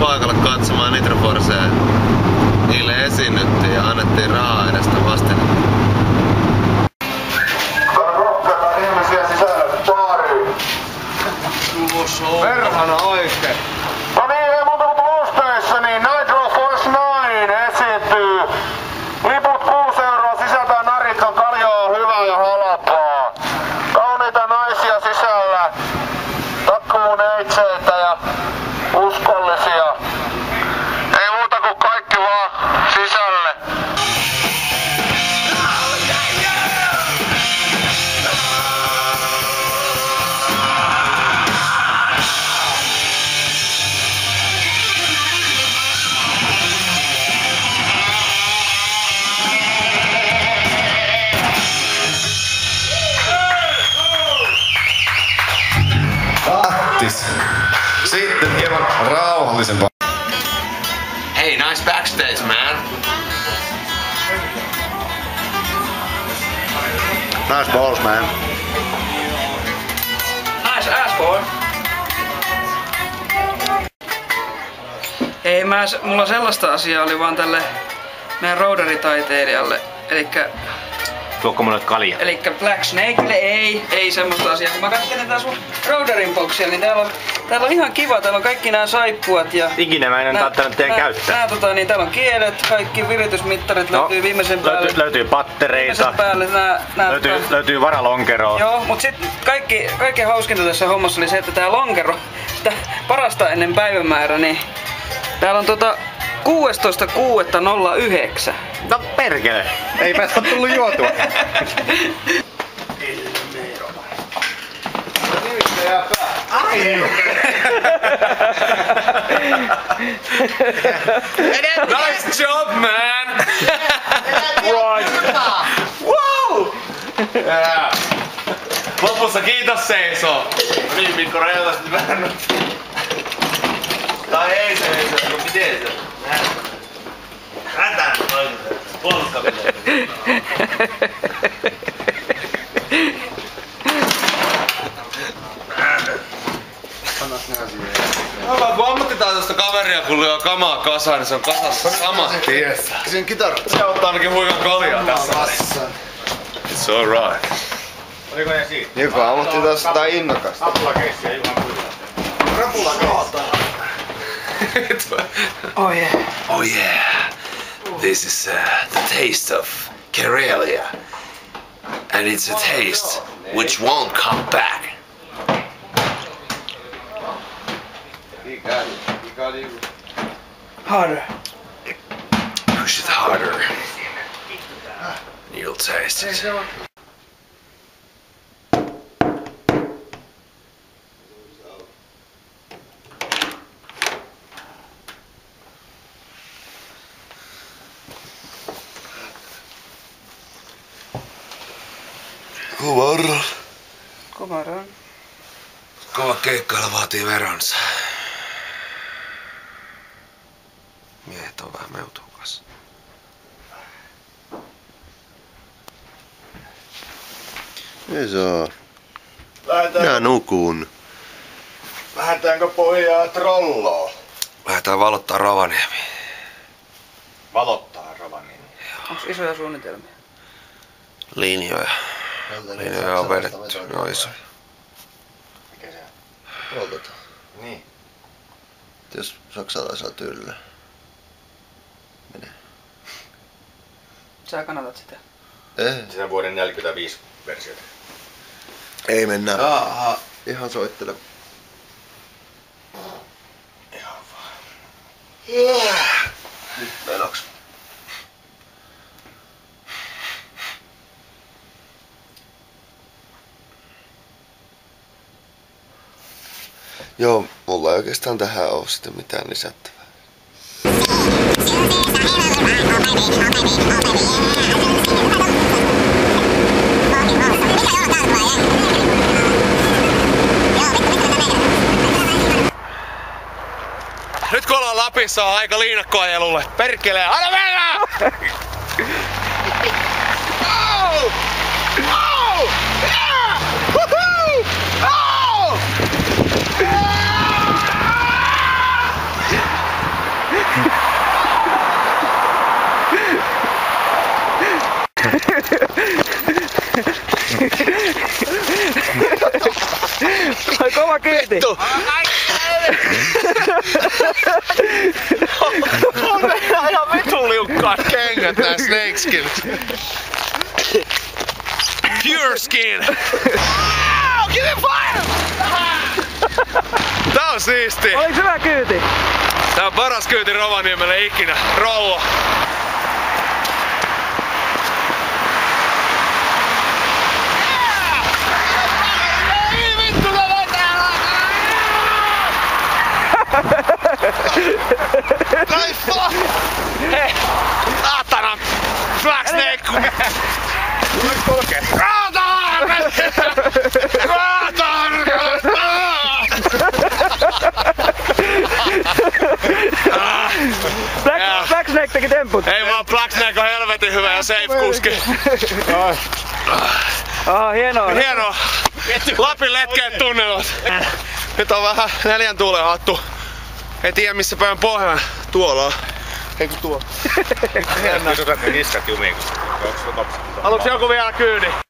paikalle katsomaan Nitro Forcea. Niille esiinnyttiin ja annettiin rahaa edestä vastinetta. Rohkeita ihmisiä sisälle baariin. Perhana oikein. No niin, ei muuta kuin tulosteissa, niin Nitro Force 9 esiintyy. Liput 6 € sisältää narikkan, kaljaa on hyvää ja halpaa. Kauniita naisia sisällä, takkuuneitseitä ja uskollisia. Ei muuta kuin kaikki vaan sisälle. Sitten hieman rauhallisempaa. Hey, nice backstage, man. Nice balls, man. Nice ass, boy. Ei, mulla sellaista asiaa oli vaan tälle meidän roudaritaiteilijalle. Tuokko mulle kalja? Elikkä Black Snakelle ei semmoista asiaa. Kun mä katselin tää sun roudarin boksia, niin täällä on ihan kiva. Täällä on kaikki nää saippuat ja... Ikinä mä en taittanut teidän käyttää. Niin täällä on kielet, kaikki viritysmittarit löytyy viimeisen päälle. Löytyy pattereita. Päälle Löytyy varalonkeroa. Joo, mut sit kaikkein hauskinta tässä hommassa oli se, että tää lonkero, parasta ennen päivämäärä, niin täällä on 16.6.09. No perkele, eipä se oo tullut juotua. Nice job, man! Wow! Yeah. Lopussa kiitos seisoo. Niin, Mikko rajoitas vähän. Tai ei se, no miten se? Rätään oikein. Polkkaminen. Kun ammattitaitoista kaveria kun lyö kamaa kasaan, niin se on kasassa sama. Yes. Sen kitarat. Se ottaa ainakin huikan kaljaa tässä. It's alright. Oliko ne siitä? Joka ammattitaitoista tai innokasta. Apulakeissiä Juhan Kuilla. Rapulakeissa. Oh yeah. Oh yeah. This is the taste of Karelia. And it's a taste which won't come back. Harder. Push it harder. You'll taste it. Kovaran. Kova keikkailu vaatii veronsa. Miehet on vähän meutukas. Ei saa. Minä nukun. Lähdetäänkö pohjaa trolloa? Lähdetään valottaa Rovaniemi. Valottaa Rovaniemi. Onks isoja suunnitelmia? Linjoja. Linjoja on vedetty. Ne on iso. Mikä se on? Poltetaan. Niin. Jos saksalaisella tyylillä. Mene. Sä kannatat sitä. Ei. Siinä vuoden 45 versiota. Ei mennä. Jaha. Ihan soittele. Ihan vaan. Nyt menoks. Joo, mulla ei oikeastaan tähän oo sitten mitään lisättävää. Nyt kun ollaan Lapissa, on aika liinakkoajelulle. Perkelee, anna mennä! Oh! Oh! Yeah! Woohoo! Oh! Oma kyyti. Vittu! On ihan vitun liukkaat kengät nää snakeskin. Pure skin! Give me fire! Tää on siisti! Oliks hyvä kyyti? Tää on paras kyyti Rovaniemelle ikinä. Rollo! Ai fuck! Hei! Saatana! Black Snake! Voiko polkee? Black Snake teki temput. Ei vaan Black Snake on helvetin hyvä ja safe kuski. Hienoa. Hienoa. Lapin letkeet tunnelot. Nyt on vähän 4 tuulen hattu. Ei tiedä missä päin pohjaan. Tuolla on. Ei kun tuolla. Pysytät ne niskat jumiin. Haluuks joku vielä kyydi?